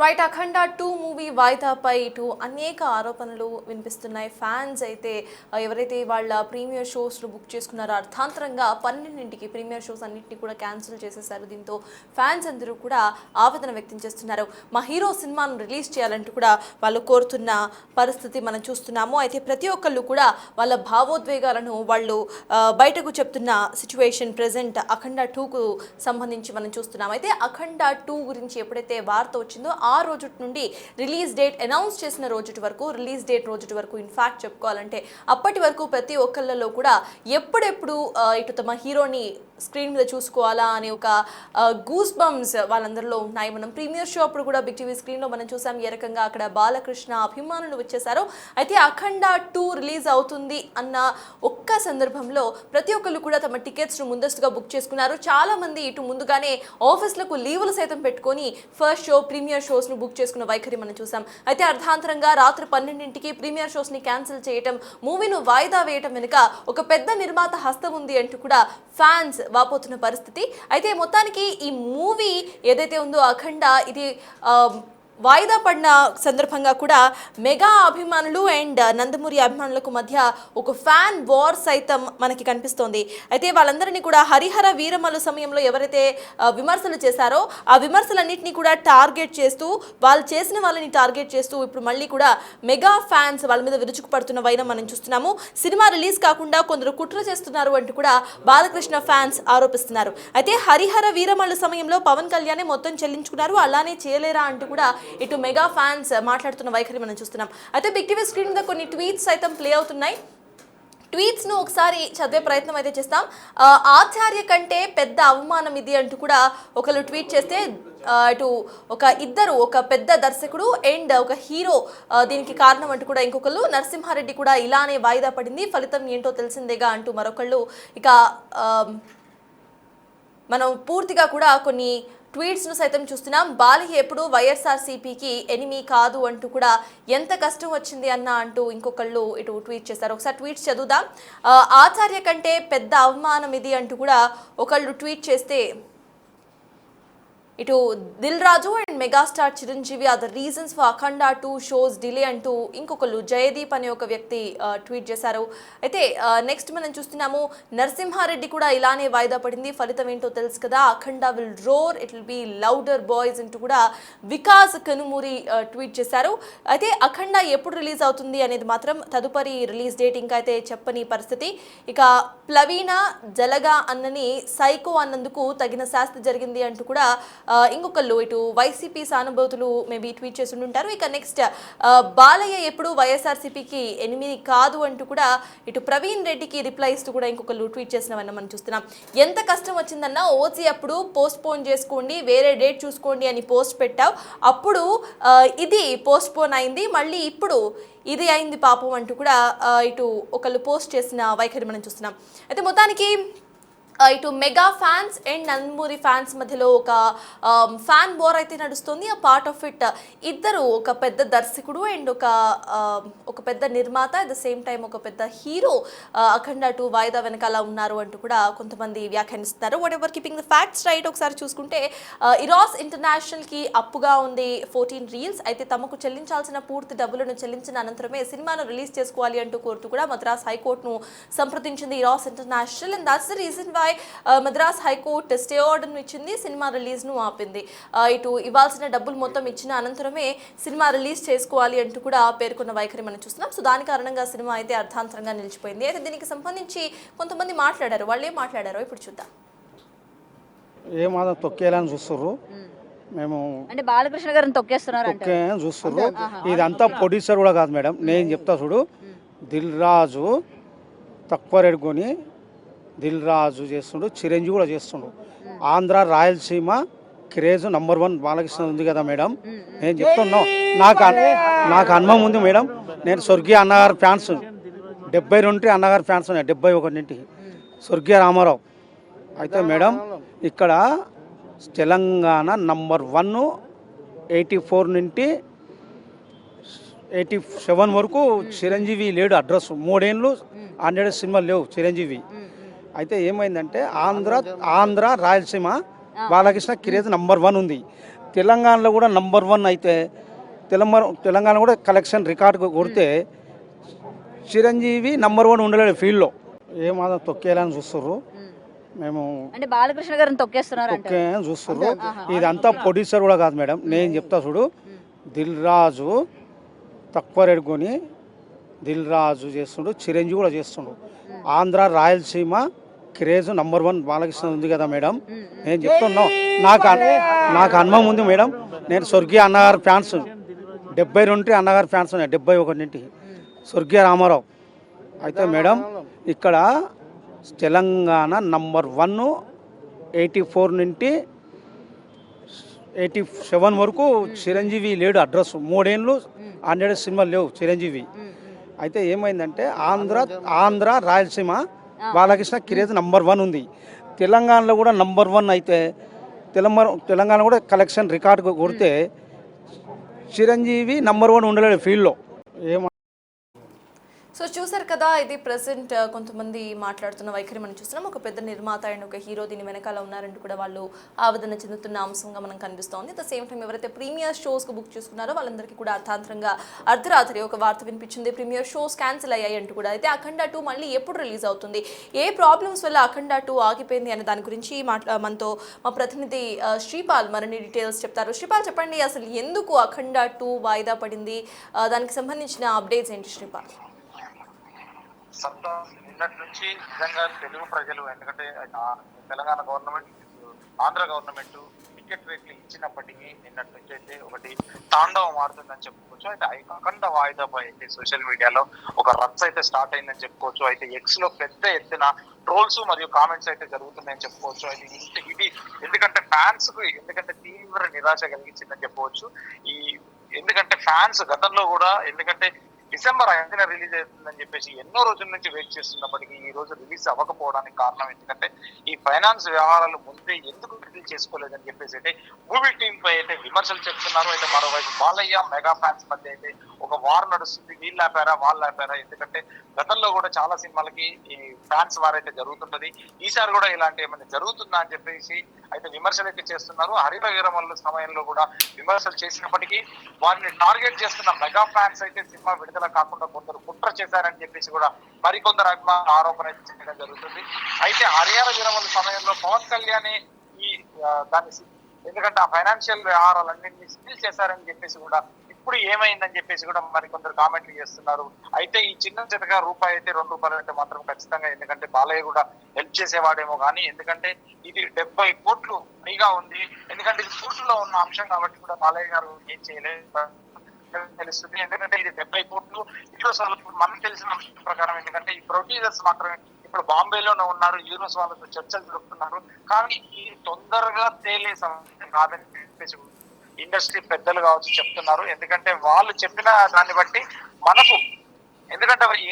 Right అఖండ 2 movie వాయిదాపై ఇటు అనేక ఆరోపణలు వినిపిస్తున్నాయి. ఫ్యాన్స్ అయితే ఎవరైతే వాళ్ళ ప్రీమియర్ షోస్ను బుక్ చేసుకున్నారో అర్థాంతరంగా 12ంటికి ప్రీమియర్ షోస్ అన్నింటినీ కూడా క్యాన్సిల్ చేసేశారు. దీంతో ఫ్యాన్స్ అందరూ కూడా ఆవేదన వ్యక్తం చేస్తున్నారు. మా హీరో సినిమాను రిలీజ్ చేయాలంటూ కూడా వాళ్ళు కోరుతున్న పరిస్థితి మనం చూస్తున్నాము. అయితే ప్రతి ఒక్కళ్ళు కూడా వాళ్ళ భావోద్వేగాలను వాళ్ళు బయటకు చెప్తున్న సిచ్యువేషన్ ప్రెజెంట్ అఖండ 2కు సంబంధించి మనం చూస్తున్నాం. అయితే అఖండ 2 గురించి ఎప్పుడైతే వార్త వచ్చిందో ఆ రోజు నుండి రిలీజ్ డేట్ అనౌన్స్ చేసిన రిలీజ్ డేట్ రోజు వరకు ఇన్ఫాక్ట్ చెప్పుకోవాలంటే అప్పటి వరకు ప్రతి ఒక్కళ్ళలో కూడా ఎప్పుడెప్పుడు ఇటు తమ హీరోని స్క్రీన్ మీద చూసుకోవాలా అనే ఒక గూస్ బంప్స్ వాళ్ళందరిలో ఉన్నాయి. మనం ప్రీమియర్ షో అప్పుడు కూడా బిగ్ టీవీ స్క్రీన్లో మనం చూసాం ఏ రకంగా అక్కడ బాలకృష్ణ అభిమానులు వచ్చేసారో. అయితే అఖండ 2 రిలీజ్ అవుతుంది అన్న ఒక్క సందర్భంలో ప్రతి ఒక్కళ్ళు కూడా తమ టికెట్స్ను ముందస్తుగా బుక్ చేసుకున్నారు. చాలా మంది ఇటు ముందుగానే ఆఫీస్లకు లీవులు సైతం పెట్టుకొని ఫస్ట్ షో ప్రీమియర్ షోస్ను బుక్ చేసుకున్న వైఖరి మనం చూసాం. అయితే అర్ధాంతరంగా రాత్రి 12ంటికి ప్రీమియర్ షోస్ని క్యాన్సిల్ చేయటం, మూవీను వాయిదా వేయటం వెనుక ఒక పెద్ద నిర్మాత హస్తం ఉంది అంటూ కూడా ఫ్యాన్స్ వాపోతున్న పరిస్థితి. అయితే మొత్తానికి ఈ మూవీ ఏదైతే ఉందో అఖండ ఇది వాయిదా పడిన సందర్భంగా కూడా మెగా అభిమానులు అండ్ నందమూరి అభిమానులకు మధ్య ఒక ఫ్యాన్ వార్ సైతం మనకి కనిపిస్తోంది. అయితే వాళ్ళందరినీ కూడా హరిహర వీరమల్లు సమయంలో ఎవరైతే విమర్శలు చేశారో ఆ విమర్శలన్నింటినీ కూడా టార్గెట్ చేస్తూ వాళ్ళు చేసిన వాళ్ళని టార్గెట్ చేస్తూ ఇప్పుడు మళ్ళీ కూడా మెగా ఫ్యాన్స్ వాళ్ళ మీద విరుచుకుపడుతున్న వైనం మనం చూస్తున్నాము. సినిమా రిలీజ్ కాకుండా కొందరు కుట్ర చేస్తున్నారు అంటూ కూడా బాలకృష్ణ ఫ్యాన్స్ ఆరోపిస్తున్నారు. అయితే హరిహర వీరమల్లు సమయంలో పవన్ కళ్యాణ్ మొత్తం చెల్లించుకున్నారు, అలానే చేయలేరా అంటూ కూడా ఇటు మెగా ఫ్యాన్స్ మాట్లాడుతున్న వైఖరి మనం చూస్తున్నాం. అయితే బిగ్ టీవీ స్క్రీన్ మీద కొన్ని ట్వీట్స్ సైతం ప్లే అవుతున్నాయి. ట్వీట్స్ను ఒకసారి చదివే ప్రయత్నం అయితే చేస్తాం. ఆచార్య కంటే పెద్ద అవమానం ఇది అంటూ కూడా ఒకళ్ళు ట్వీట్ చేస్తే ఇటు ఒక పెద్ద దర్శకుడు అండ్ ఒక హీరో దీనికి కారణం అంటూ కూడా ఇంకొకళ్ళు, నరసింహారెడ్డి కూడా ఇలానే వాయిదా పడింది, ఫలితం ఏంటో తెలిసిందేగా అంటూ మరొకళ్ళు. ఇక మనం పూర్తిగా కూడా కొన్ని ట్వీట్స్ను సైతం చూస్తున్నాం. బాలయ్య ఎప్పుడు వైఎస్ఆర్సీపీకి ఎనిమీ కాదు అంటూ కూడా ఎంత కష్టం వచ్చింది అన్న అంటూ ఇంకొకళ్ళు ఇటు ట్వీట్ చేశారు. ఒకసారి ట్వీట్స్ చదువుదాం. ఆచార్య కంటే పెద్ద అవమానం ఇది అంటూ కూడా ఒకళ్ళు ట్వీట్ చేస్తే ఇటు Dil Raju and megastar Chiranjeevi are the reasons for Akhanda 2 shows delay అంటూ ఇంకొకళ్ళు జయదీప్ అనే ఒక వ్యక్తి ట్వీట్ చేశారు. అయితే నెక్స్ట్ మనం చూస్తున్నాము నరసింహారెడ్డి కూడా ఇలానే వాయిదా పడింది, ఫలితం ఏంటో తెలుసు కదా, Akhanda will roar, it will be louder boys అంటూ కూడా వికాస్ కనుమూరి ట్వీట్ చేశారు. అయితే అఖండ ఎప్పుడు రిలీజ్ అవుతుంది అనేది మాత్రం తదుపరి రిలీజ్ డేట్ ఇంకా అయితే చెప్పని పరిస్థితి. ఇక ప్లవీణ జలగా అన్నని సైకో అన్నందుకు తగిన శాస్తి జరిగింది అంటూ కూడా ఇంకొకళ్ళు ఇటు వైసీపీ సానుభూతులు మేబీ ట్వీట్ చేసి ఉంటారు. ఇక నెక్స్ట్ బాలయ్య ఎప్పుడు వైఎస్ఆర్సీపీకి ఎనిమిది కాదు అంటూ కూడా ఇటు ప్రవీణ్ రెడ్డికి రిప్లై ఇస్తూ కూడా ఇంకొకళ్ళు ట్వీట్ చేసినవన్న మనం చూస్తున్నాం. ఎంత కష్టం వచ్చిందన్నా ఓసీ అప్పుడు పోస్ట్ పోన్ చేసుకోండి, వేరే డేట్ చూసుకోండి అని పోస్ట్ పెట్టావు, అప్పుడు ఇది పోస్ట్ పోన్ అయింది, మళ్ళీ ఇప్పుడు ఇది అయింది పాపం అంటూ కూడా ఇటు ఒకళ్ళు పోస్ట్ చేసిన వైఖరి మనం చూస్తున్నాం. అయితే మొత్తానికి ఇటు mega fans and Nandamuri fans మధ్యలో ఒక ఫ్యాన్ వార్ అయితే నడుస్తుంది. ఆ పార్ట్ ఆఫ్ ఇట్ ఇద్దరు, ఒక పెద్ద దర్శకుడు అండ్ ఒక పెద్ద నిర్మాత, అట్ ద సేమ్ టైం ఒక పెద్ద హీరో అఖండ 2 వాయిదా వెనకాల ఉన్నారు అంటూ కూడా కొంతమంది వ్యాఖ్యానిస్తున్నారు. Whatever keeping the facts right, ఒకసారి చూసుకుంటే ఇరాస్ ఇంటర్నేషనల్కి అప్పుగా ఉంది 14 రీల్స్. అయితే తమకు చెల్లించాల్సిన పూర్తి డబ్బులను చెల్లించిన అనంతరమే సినిమాను రిలీజ్ చేసుకోవాలి అంటూ కోరుతూ కూడా మద్రాస్ హైకోర్టును సంప్రదించింది Eros international. And that's the reason why Madras high court stay ఆర్డర్ను ఇచ్చింది, సినిమా రిలీజ్ను ఆపింది. ఇటు ఇవ్వాల్సిన డబ్బులు మొత్తం ఇచ్చిన అనంతరమే సినిమా రిలీజ్ చేసుకోవాలి అంటూ కూడా పేర్కొన్న వైఖరి మనం చూస్తున్నాం. సో దాని కారణంగా సినిమా అయితే అర్థాంతరంగా నిలిచిపోయింది. అయితే దీనికి సంబంధించి కొంతమంది మాట్లాడారు, వాళ్ళు ఏం మాట్లాడారో ఇప్పుడు చూద్దాం. ఏమాత్రం తొక్కేయాలని చూస్తుర్రు, మేము అంటే బాలకృష్ణ గారిని తొక్కేస్తున్నారు చూస్తుర్రు. ఇదంతా ప్రొడ్యూసర్ కూడా కాదు మేడం, నేను చెప్తా చూడు. దిల్ రాజు తక్కువ రేటు కొని దిల్ రాజు చేస్తుండు, చిరంజీవి కూడా చేస్తుండు. ఆంధ్ర రాయలసీమ క్రేజ్ నంబర్ 1 బాలకృష్ణ ఉంది కదా మేడం. నేను చెప్తున్నాను, నాకు అనుభవం ఉంది మేడం. నేను స్వర్గీయ అన్నగారు ఫ్యాన్స్ 70 నుండి అన్నగారు ఫ్యాన్స్ ఉన్నాయి, 71 నుండి స్వర్గీయ రామారావు. అయితే మేడం ఇక్కడ తెలంగాణ నంబర్ 1 84 నుండి 87 వరకు చిరంజీవి లేడు అడ్రస్. 3 ఏళ్ళు 100 సినిమాలు లేవు చిరంజీవి. అయితే ఏమైందంటే ఆంధ్ర రాయలసీమ బాలకృష్ణ క్రేజ్ నంబర్ 1 ఉంది. తెలంగాణలో కూడా నంబర్ 1 అయితే తెలంగాణ కూడా కలెక్షన్ రికార్డు కొడితే చిరంజీవి నంబర్ 1 ఉండలేడు ఫీల్డ్లో. ఏమాత్రం తొక్కేయాలని చూస్తుర్రు. మేము అంటే బాలకృష్ణ గారిని తొక్కేస్తున్నారు అంటే తొక్కేయాలని చూస్తుర్రు. ఇదంతా ప్రొడ్యూసర్ కూడా కాదు మేడం, నేను చెప్తా చూడు. దిల్ రాజు తక్కువ రేటు కొని దిల్ రాజు చేస్తుండు, చిరంజీవి కూడా చేస్తుండు. ఆంధ్ర రాయలసీమ క్రేజ్ నంబర్ 1 బాలకృష్ణ ఉంది కదా మేడం. నేను చెప్తున్నా, నాకు అనుభవం ఉంది మేడం. నేను స్వర్గీయ అన్నగారు ఫ్యాన్స్ 72 అన్నగారు ఫ్యాన్స్ ఉన్నాయి, 71 స్వర్గీయ రామారావు. అయితే మేడం ఇక్కడ తెలంగాణ నంబర్ 1 84 నుండి 87 వరకు చిరంజీవి లేడు అడ్రస్. 3 ఏళ్ళు 100 సినిమాలు లేవు చిరంజీవి. అయితే ఏమైందంటే ఆంధ్ర రాయలసీమ బాలకృష్ణ క్రేజ్ నంబర్ 1 ఉంది. తెలంగాణలో కూడా నంబర్ 1 అయితే తెలంగాణ కూడా కలెక్షన్ రికార్డు కొడితే చిరంజీవి నంబర్ 1 ఉండలేడు ఫీల్డ్లో. సో చూసారు కదా, ఇది ప్రెసెంట్ కొంతమంది మాట్లాడుతున్న వైఖరి మనం చూస్తున్నాం. ఒక పెద్ద నిర్మాత అండ్ ఒక హీరో దీని వెనకాల ఉన్నారంటూ కూడా వాళ్ళు ఆవేదన చెందుతున్న అంశంగా మనం కనిపిస్తోంది. అట్ ద సేమ్ టైం ఎవరైతే ప్రీమియర్ షోస్కు బుక్ చేసుకున్నారో వాళ్ళందరికీ కూడా అర్థాంతరంగా అర్ధరాత్రి ఒక వార్త వినిపించింది, ప్రీమియర్ షోస్ క్యాన్సిల్ అయ్యాయి అంటూ కూడా. అయితే అఖండ 2 మళ్ళీ ఎప్పుడు రిలీజ్ అవుతుంది, ఏ ప్రాబ్లమ్స్ వల్ల అఖండ 2 ఆగిపోయింది అనే దాని గురించి మనతో మా ప్రతినిధి శ్రీపాల్ మరిన్ని డీటెయిల్స్ చెప్తారు. శ్రీపాల్, చెప్పండి అసలు ఎందుకు అఖండ 2 వాయిదా పడింది, దానికి సంబంధించిన అప్డేట్స్ ఏంటి శ్రీపాల్? సత్తా నిన్నటి నుంచి నిజంగా తెలుగు ప్రజలు, ఎందుకంటే Telangana government Andhra government ticket రేట్లు ఇచ్చినప్పటికీ నిన్నటి నుంచి అయితే ఒకటి తాండవం ఆడుతుందని చెప్పుకోవచ్చు. అయితే అఖండ వాయిదాపై అయితే సోషల్ మీడియాలో ఒక రచ్చ అయితే స్టార్ట్ అయిందని చెప్పుకోవచ్చు. అయితే ఎక్స్ లో పెద్ద ఎత్తున ట్రోల్స్ మరియు కామెంట్స్ అయితే జరుగుతున్నాయని చెప్పుకోవచ్చు. అయితే ఇది ఎందుకంటే ఫ్యాన్స్ కు తీవ్ర నిరాశ కలిగించిందని చెప్పవచ్చు. ఎందుకంటే ఫ్యాన్స్ గతంలో కూడా డిసెంబర్ 5న రిలీజ్ అవుతుందని చెప్పేసి ఎన్నో రోజుల నుంచి వెయిట్ చేస్తున్నప్పటికీ ఈ రోజు రిలీజ్ అవ్వకపోవడానికి కారణం ఎందుకంటే ఈ ఫైనాన్స్ వ్యవహారాలు ముందే ఎందుకు రిలీజ్ చేసుకోలేదని చెప్పేసి అయితే మూవీ టీం పై అయితే విమర్శలు చెప్తున్నారు. అయితే మరోవైపు బాలయ్య మెగా ఫ్యాన్స్ మధ్య అయితే ఒక వార్ నడుస్తుంది, వీళ్ళు ఆపారా వాళ్ళు ఆపారా. ఎందుకంటే గతంలో కూడా చాలా సినిమాలకి ఈ ఫ్యాన్స్ వార్ అయితే జరుగుతుంటది, ఈసారి కూడా ఇలాంటి ఏమైనా జరుగుతుందా అని చెప్పేసి అయితే విమర్శలు అయితే చేస్తున్నారు. హరిత విరమల సమయంలో కూడా విమర్శలు చేసినప్పటికీ వారిని టార్గెట్ చేస్తున్న మెగా ఫ్యాన్స్ అయితే సినిమా విడుదల కాకుండా కొందరు కుట్ర చేశారని చెప్పేసి కూడా మరికొందరు ఆరోపణ చేయడం జరుగుతుంది. అయితే హరియాణ విరమల సమయంలో పవన్ కళ్యాణ్ దాన్ని ఎందుకంటే ఆ ఫైనాన్షియల్ వ్యవహారాలన్నింటినీ సీల్ చేశారని చెప్పేసి కూడా ఇప్పుడు ఏమైందని చెప్పేసి కూడా మరికొందరు కామెంట్లు చేస్తున్నారు. అయితే ఈ చిన్న చితగా రూపాయి అయితే ₹2 అంటే మాత్రం ఖచ్చితంగా, ఎందుకంటే బాలయ్య కూడా హెల్ప్ చేసేవాడేమో కానీ, ఎందుకంటే ఇది 70 కోట్లు ఫ్రీగా ఉంది. ఎందుకంటే ఇది కోర్టులో ఉన్న అంశం కాబట్టి కూడా బాలయ్య గారు ఏం చేయలేదు తెలుస్తుంది. ఎందుకంటే ఇది 70 కోట్లు మనకు తెలిసిన అంశం ప్రకారం. ఎందుకంటే ఈ ప్రొడ్యూసర్స్ మాత్రమే ఇప్పుడు బాంబేలోనే ఉన్నారు, యూరోస్ వాళ్ళతో చర్చలు జరుపుతున్నారు. కానీ ఈ తొందరగా తేలే సమస్య కాదని చెప్పేసి ఇండస్ట్రీ పెద్దలు కావచ్చు చెప్తున్నారు. ఎందుకంటే వాళ్ళు చెప్పిన దాన్ని బట్టి మనకు, ఎందుకంటే ఈ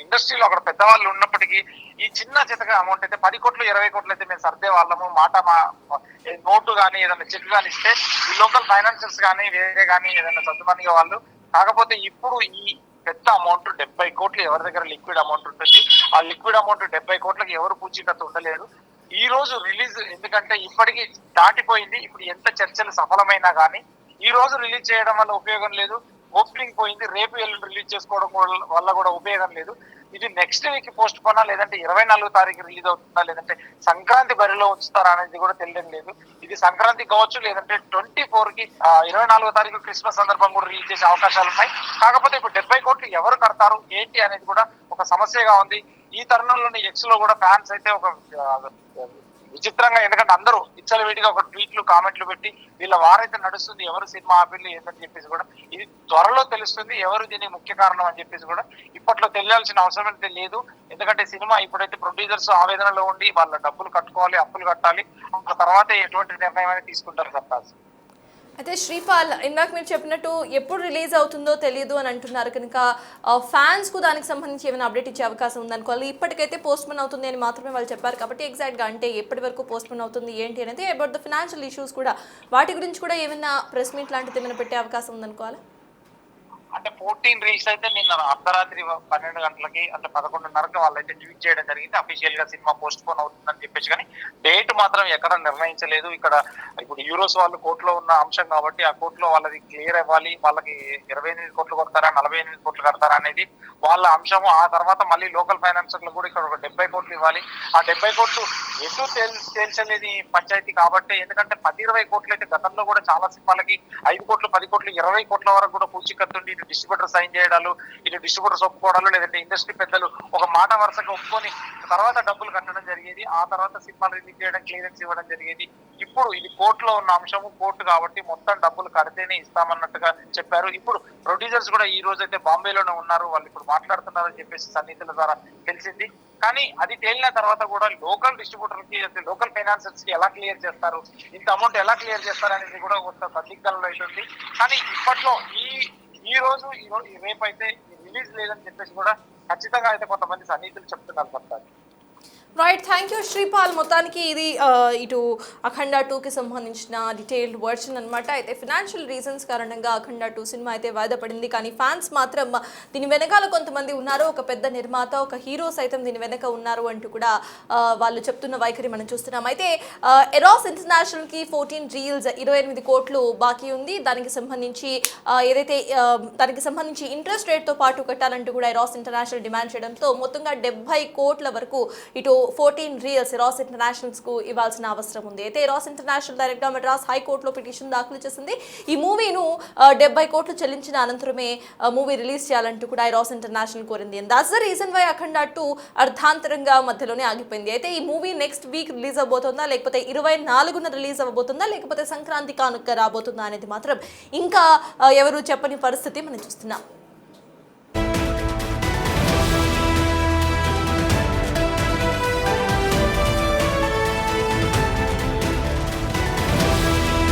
ఇండస్ట్రీలో అక్కడ పెద్దవాళ్ళు ఉన్నప్పటికీ ఈ చిన్న చితగా అమౌంట్ అయితే 10 కోట్లు 20 కోట్లు అయితే మేము సర్దే వాళ్ళము నోటు కానీ ఏదైనా చెక్ కానీ ఇస్తే ఈ లోకల్ ఫైనాన్షియల్స్ కానీ వేరే కానీ ఏదైనా సర్దుమనిగా వాళ్ళు. కాకపోతే ఇప్పుడు ఈ పెద్ద అమౌంట్ 70 కోట్లు ఎవరి దగ్గర లిక్విడ్ అమౌంట్ ఉంటుంది, ఆ లిక్విడ్ అమౌంట్ 70 కోట్లకి ఎవరు పూచీకత్తు ఉండలేరు. ఈ రోజు రిలీజ్ ఎందుకంటే ఇప్పటికీ దాటిపోయింది. ఇప్పుడు ఎంత చర్చలు సఫలమైనా కానీ ఈ రోజు రిలీజ్ చేయడం వల్ల ఉపయోగం లేదు. ఓపెనింగ్ పోయింది, రేపు ఎల్లుండి రిలీజ్ చేసుకోవడం వల్ల కూడా ఉపయోగం లేదు. ఇది నెక్స్ట్ వీక్ పోస్ట్ పోనా, లేదంటే 24వ తారీఖు రిలీజ్ అవుతుందా, లేదంటే సంక్రాంతి బరిలో ఉంచుతారా అనేది కూడా తెలియడం లేదు. ఇది సంక్రాంతి కావచ్చు, లేదంటే 24కి 24వ తారీఖు క్రిస్మస్ సందర్భం కూడా రిలీజ్ చేసే అవకాశాలు ఉన్నాయి. కాకపోతే ఇప్పుడు 70 కోట్లు ఎవరు కడతారు ఏంటి అనేది కూడా ఒక సమస్యగా ఉంది. ఈ తరుణంలోని ఎక్స్ లో కూడా ఫ్యాన్స్ అయితే ఒక విచిత్రంగా, ఎందుకంటే అందరూ విచ్చలవిడిగా ఒక ట్వీట్లు కామెంట్లు పెట్టి వీళ్ళ వారైతే నడుస్తుంది, ఎవరు సినిమా ఆపిల్లు ఏంటని చెప్పేసి కూడా ఇది త్వరలో తెలుస్తుంది. ఎవరు దీనికి ముఖ్య కారణం అని చెప్పేసి కూడా ఇప్పట్లో తెలియాల్సిన అవసరం అయితే లేదు. ఎందుకంటే సినిమా ఇప్పుడైతే ప్రొడ్యూసర్స్ ఆవేదనలో ఉండి వాళ్ళ డబ్బులు కట్టుకోవాలి, అప్పులు కట్టాలి, ఆ తర్వాత ఎటువంటి నిర్ణయం అనేది తీసుకుంటారు సర్కార్. అయితే శ్రీపాల్, ఇందాక మీరు చెప్పినట్టు ఎప్పుడు రిలీజ్ అవుతుందో తెలియదు అని అంటున్నారు కనుక ఫ్యాన్స్కు దానికి సంబంధించి ఏమైనా అప్డేట్ ఇచ్చే అవకాశం ఉందనుకోవాలి. ఇప్పటికైతే పోస్ట్పోన్ అవుతుంది అని మాత్రమే వాళ్ళు చెప్పారు కాబట్టి ఎగ్జాక్ట్గా అంటే ఎప్పటి వరకు పోస్ట్పోన్ అవుతుంది ఏంటి అనేది, అబౌట్ ద ఫినాన్షియల్ ఇష్యూస్ కూడా వాటి గురించి కూడా ఏమైనా ప్రెస్ మీట్ లాంటిది ఏమైనా పెట్టే అవకాశం ఉందనుకోవాలి. అంటే 14 రీల్స్ అయితే నిన్న అర్ధరాత్రి 12 గంటలకి అంటే 11:30కి వాళ్ళైతే ట్వీట్ చేయడం జరిగింది అఫీషియల్ గా సినిమా పోస్ట్ పోన్ అవుతుందని చెప్పేసి. కానీ డేట్ మాత్రం ఎక్కడ నిర్ణయించలేదు. ఇక్కడ ఇప్పుడు యూరోస్ వాళ్ళు కోర్టులో ఉన్న అంశం కాబట్టి ఆ కోర్టులో వాళ్ళది క్లియర్ అవ్వాలి. వాళ్ళకి 28 కోట్లు కొడతారా 48 కోట్లు కడతారా అనేది వాళ్ళ అంశము. ఆ తర్వాత మళ్ళీ లోకల్ ఫైనాన్సర్లు కూడా ఇక్కడ ఒక 70 కోట్లు ఇవ్వాలి. ఆ 70 కోట్లు ఎటు తేల్చలేని పంచాయతీ కాబట్టి, ఎందుకంటే 10-20 కోట్లు అయితే గతంలో కూడా చాలా సినిమాలకి 5 కోట్లు 10 కోట్లు 20 కోట్ల వరకు కూడా పూచికత్తుండి ఇటు డిస్ట్రిబ్యూటర్ సైన్ చేయడాలు, ఇటు డిస్ట్రిబ్యూటర్స్ ఒప్పుకోవడాలు, లేదంటే ఇండస్ట్రీ పెద్దలు ఒక మాట వరుసగా ఒప్పుకొని తర్వాత డబ్బులు కట్టడం జరిగేది. ఆ తర్వాత సినిమాలు రిలీజ్ చేయడం, క్లియరెన్స్ ఇవ్వడం జరిగేది. ఇప్పుడు ఇది కోర్టులో ఉన్న అంశము, కోర్టు కాబట్టి మొత్తం డబ్బులు కడితేనే ఇస్తామన్నట్టుగా చెప్పారు. ఇప్పుడు ప్రొడ్యూసర్స్ కూడా ఈ రోజు అయితే బాంబేలోనే ఉన్నారు, వాళ్ళు ఇప్పుడు మాట్లాడుతున్నారని చెప్పేసి సన్నిహితుల ద్వారా తెలిసింది. కానీ అది తేలిన తర్వాత కూడా లోకల్ డిస్ట్రిబ్యూటర్ కి లోకల్ ఫైనాన్సర్స్ కి ఎలా క్లియర్ చేస్తారు, ఇంత అమౌంట్ ఎలా క్లియర్ చేస్తారు అనేది కూడా కొంత సందిగ్ధంలో అవుతుంది. కానీ ఇప్పట్లో ఈ రోజు రేపు అయితే రిలీజ్ లేదని చెప్పేసి కూడా ఖచ్చితంగా అయితే కొంతమంది సన్నిహితులు చెప్తున్నారు sir. Right, thank you Sripal. మొత్తానికి ఇది ఇటు అఖండ 2కి సంబంధించిన డీటెయిల్డ్ వర్షన్ అనమాట. అయితే ఫినాన్షియల్ రీజన్స్ కారణంగా అఖండ 2 సినిమా అయితే వాయిదా పడింది. కానీ ఫ్యాన్స్ మాత్రం దీని వెనకాల కొంతమంది ఉన్నారు, ఒక పెద్ద నిర్మాత, ఒక హీరో సైతం దీని వెనక ఉన్నారు అంటూ కూడా వాళ్ళు చెప్తున్న వైఖరి మనం చూస్తున్నాం. అయితే ఎరాస్ ఇంటర్నేషనల్కి 14 రీల్స్ 28 కోట్లు బాకీ ఉంది. దానికి సంబంధించి దానికి సంబంధించి ఇంట్రెస్ట్ రేట్తో పాటు కట్టాలంటూ కూడా ఎరాస్ ఇంటర్నేషనల్ డిమాండ్ చేయడంతో మొత్తంగా 70 కోట్ల వరకు ఇటు 14 రీల్స్ ఎరాస్ ఇంటర్నేషనల్స్ కు ఇవ్వాల్సిన అవసరం ఉంది. అయితే ఎరాస్ ఇంటర్నేషనల్ డైరెక్ట్ గా మద్రాస్ హైకోర్టులో పిటిషన్ దాఖలు చేసింది. ఈ మూవీను 70 కోట్లు చెల్లించిన అనంతరమే మూవీ రిలీజ్ చేయాలంటూ కూడా ఎరాస్ ఇంటర్నేషనల్ కోరింది. And that's the reason why Akhanda 2 అర్ధాంతరంగా మధ్యలోనే ఆగిపోయింది. అయితే ఈ మూవీ నెక్స్ట్ వీక్ రిలీజ్ అవబోతుందా, లేకపోతే 24న రిలీజ్ అవబోతుందా, లేకపోతే సంక్రాంతి కానుక రాబోతుందా అనేది మాత్రం ఇంకా ఎవరు చెప్పని పరిస్థితి మనం చూస్తున్నాం.